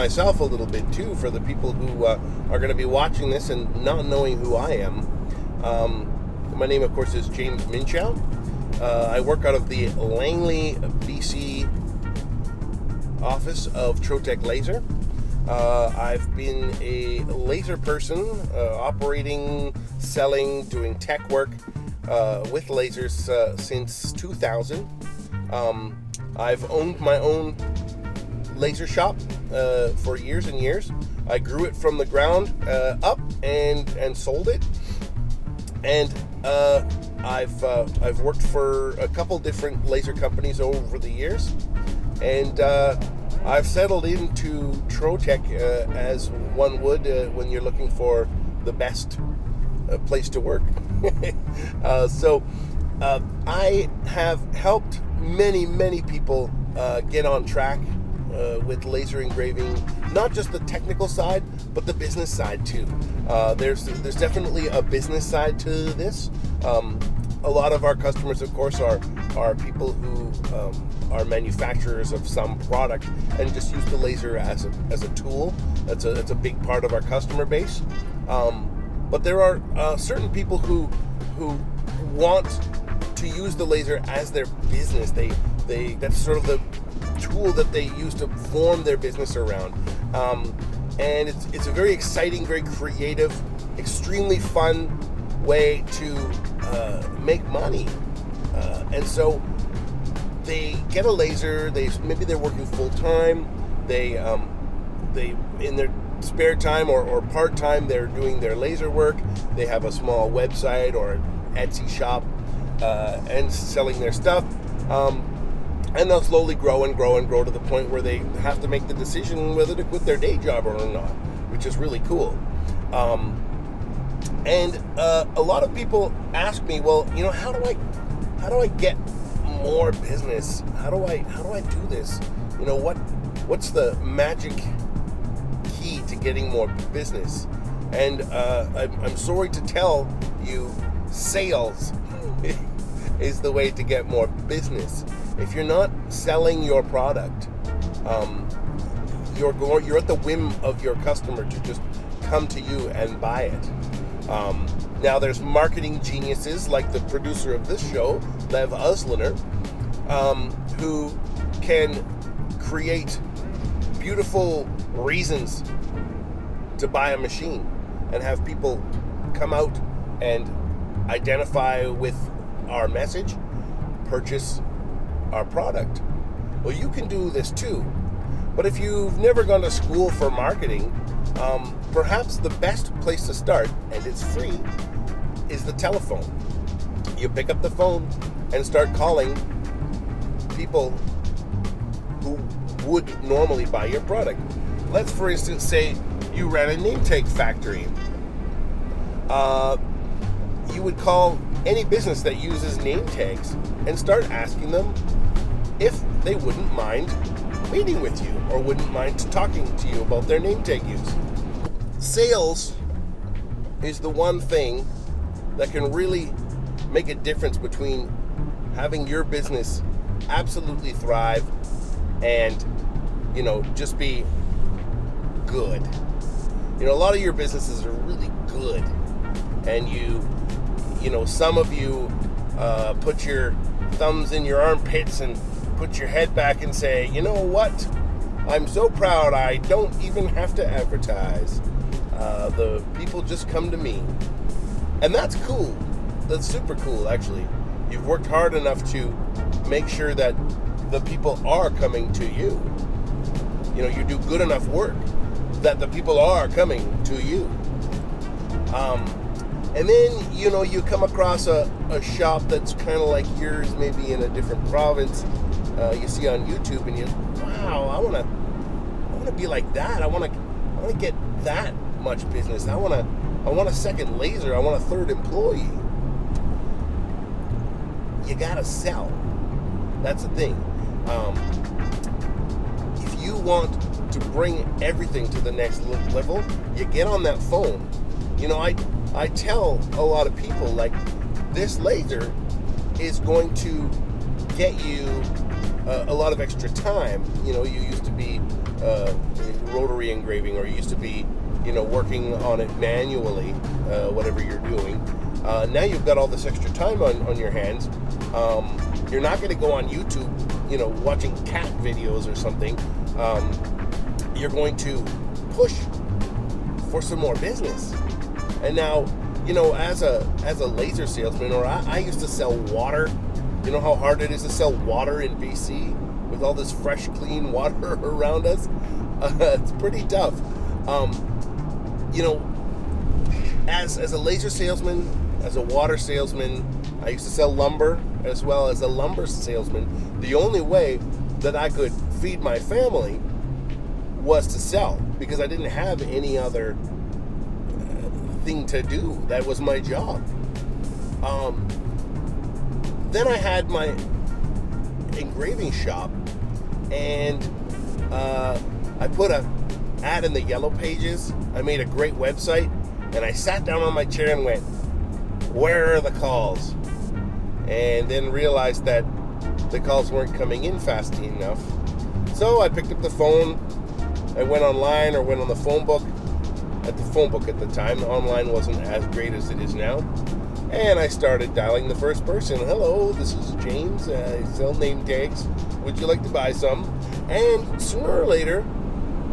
myself a little bit too, for the people who are going to be watching this and not knowing who I am. My name, of course, is James Minchau. I work out of the Langley, BC office of Trotec Laser. I've been a laser person, operating, selling, doing tech work with lasers since 2000. I've owned my own laser shop for years and years. I grew it from the ground up and sold it. And I've worked for a couple different laser companies over the years, and I've settled into Trotec as one would when you're looking for the best place to work. So I have helped many people get on track with laser engraving, not just the technical side, but the business side too. There's definitely a business side to this. A lot of our customers, of course, are people who are manufacturers of some product and just use the laser as a tool. That's a big part of our customer base. But there are certain people who want to use the laser as their business. They that's sort of the tool that they use to form their business around. And it's a very exciting, very creative, extremely fun way to make money. And so they get a laser. Maybe they're working full time. They in their spare time or part time, they're doing their laser work. They have a small website or an Etsy shop and selling their stuff. And they'll slowly grow to the point where they have to make the decision whether to quit their day job or not, which is really cool. And a lot of people ask me, well, how do I get more business? How do I do this? What's the magic key to getting more business? And I'm sorry to tell you, sales is the way to get more business. If you're not selling your product, you're at the whim of your customer to just come to you and buy it. Now, there's marketing geniuses like the producer of this show, Lev Usliner, who can create beautiful reasons to buy a machine and have people come out and identify with our message, purchase our product. Well, you can do this too. But if you've never gone to school for marketing, perhaps the best place to start, and it's free, is the telephone. You pick up the phone and start calling people who would normally buy your product. Let's, for instance, say you ran a name tag factory. You would call any business that uses name tags and start asking them if they wouldn't mind meeting with you or wouldn't mind talking to you about their name tag use. Sales is the one thing that can really make a difference between having your business absolutely thrive and, just be good. A lot of your businesses are really good, and some of you put your thumbs in your armpits and put your head back and say, you know what? I'm so proud I don't even have to advertise. The people just come to me. And that's cool. That's super cool, actually. You've worked hard enough to make sure that the people are coming to you. You do good enough work that the people are coming to you. And then, you come across a shop that's kind of like yours, maybe in a different province. You see on YouTube, and wow, I want to be like that. I want to get that much business. I want a second laser. I want a third employee. You gotta sell. That's the thing. If you want to bring everything to the next level, you get on that phone. I tell a lot of people, like, this laser is going to get you a lot of extra time. You used to be rotary engraving, or you used to be, working on it manually, whatever you're doing. Now you've got all this extra time on your hands. You're not going to go on YouTube, watching cat videos or something. You're going to push for some more business. And now, as a laser salesman, or I used to sell water. You know how hard it is to sell water in BC with all this fresh, clean water around us? It's pretty tough. As a laser salesman, as a water salesman, I used to sell lumber as well as a lumber salesman. The only way that I could feed my family was to sell, because I didn't have any other thing to do. That was my job. Then I had my engraving shop, and I put a ad in the Yellow Pages. I made a great website, and I sat down on my chair and went, where are the calls? And then realized that the calls weren't coming in fast enough. So I picked up the phone. I went online, or went on the phone book. At the phone book at the time, the online wasn't as great as it is now. And I started dialing the first person. Hello, this is James. I sell name tags. Would you like to buy some? And sooner or later,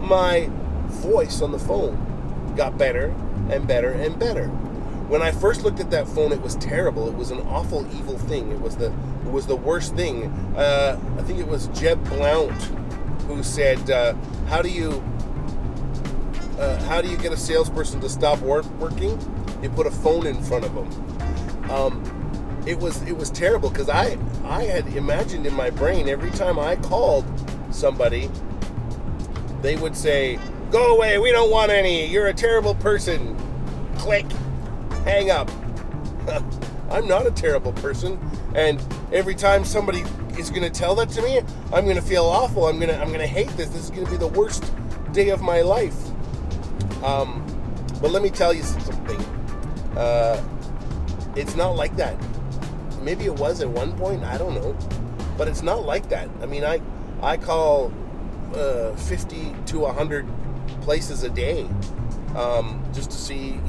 my voice on the phone got better and better and better. When I first looked at that phone, it was terrible. It was an awful, evil thing. It was the worst thing. I think it was Jeb Blount who said, "How do you get a salesperson to stop working? You put a phone in front of them." It was terrible, because I had imagined in my brain, every time I called somebody, they would say, "Go away, we don't want any, you're a terrible person." Click, hang up. I'm not a terrible person, and every time somebody is going to tell that to me, I'm going to feel awful. I'm going to hate this. This is going to be the worst day of my life. But let me tell you something. It's not like that. Maybe it was at one point, I don't know, but it's not like that. I mean, I call 50 to 100 places a day, just to see,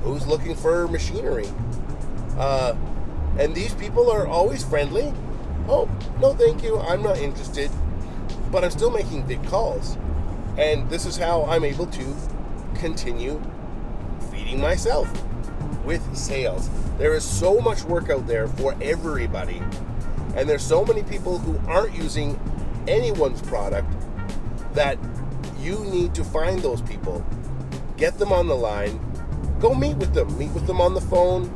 who's looking for machinery. And these people are always friendly. Oh, no thank you, I'm not interested. But I'm still making big calls. And this is how I'm able to continue feeding myself with sales. There is so much work out there for everybody. And there's so many people who aren't using anyone's product that you need to find those people. Get them on the line. Go meet with them. Meet with them on the phone.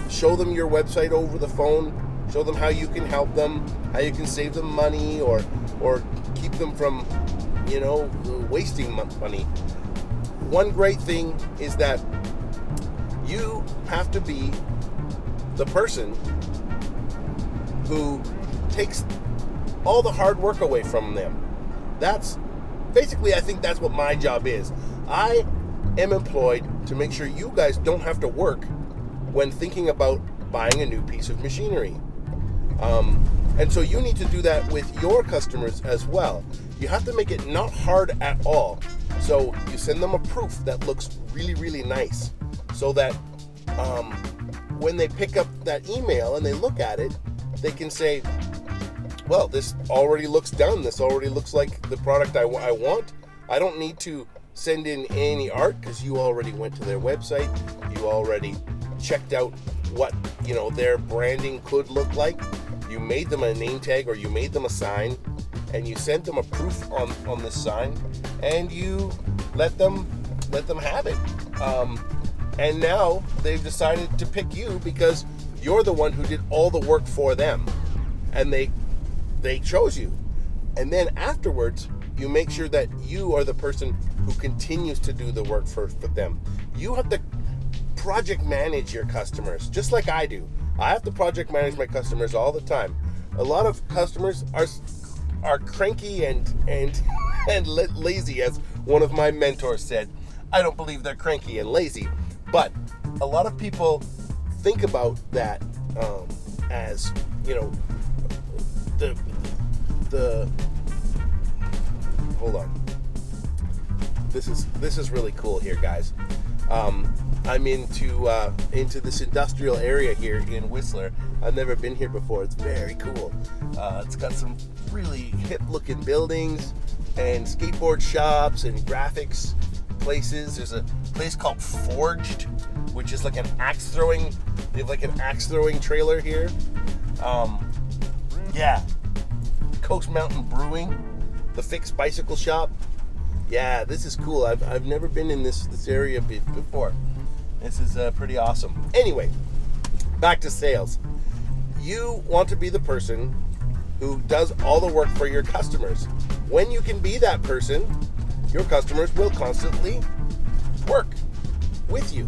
Show them your website over the phone. Show them how you can help them, how you can save them money, or keep them from, wasting money. One great thing is that you have to be the person who takes all the hard work away from them. That's basically, I think that's what my job is. I am employed to make sure you guys don't have to work when thinking about buying a new piece of machinery. And so you need to do that with your customers as well. You have to make it not hard at all. So you send them a proof that looks really, really nice, so that when they pick up that email and they look at it, they can say, well, this already looks done. This already looks like the product I want. I don't need to send in any art, because you already went to their website. You already checked out what their branding could look like. You made them a name tag, or you made them a sign, and you sent them a proof on this sign, and you let them have it. And now they've decided to pick you because you're the one who did all the work for them, and they chose you. And then afterwards, you make sure that you are the person who continues to do the work for them. You have to project manage your customers, just like I do. I have to project manage my customers all the time. A lot of customers are cranky and lazy, as one of my mentors said. I don't believe they're cranky and lazy, but a lot of people think about that as the hold on. This is really cool here, guys. I'm into this industrial area here in Whistler. I've never been here before. It's very cool. It's got some really hip-looking buildings and skateboard shops and graphics places. There's a place called Forged, which is like an axe throwing. They have like an axe throwing trailer here. Coast Mountain Brewing, the Fixed Bicycle Shop. Yeah, this is cool. I've never been in this area before. This is pretty awesome. Anyway, back to sales. You want to be the person who does all the work for your customers. When you can be that person, your customers will constantly work with you.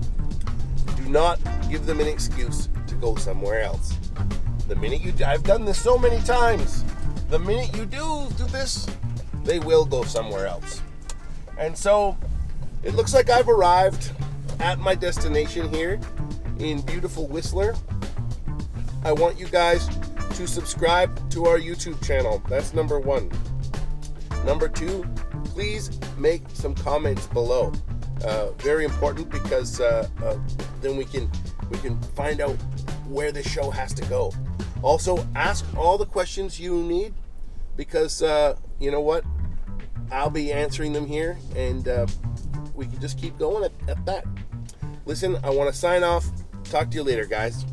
Do not give them an excuse to go somewhere else. The minute I've done this so many times, the minute you do this, they will go somewhere else. And so, it looks like I've arrived at my destination here in beautiful Whistler. I want you guys to subscribe to our YouTube channel. That's number 1. Number 2, please make some comments below. Very important, because then we can find out where this show has to go. Also, ask all the questions you need, because you know what? I'll be answering them here, and we can just keep going at that. Listen, I want to sign off. Talk to you later, guys.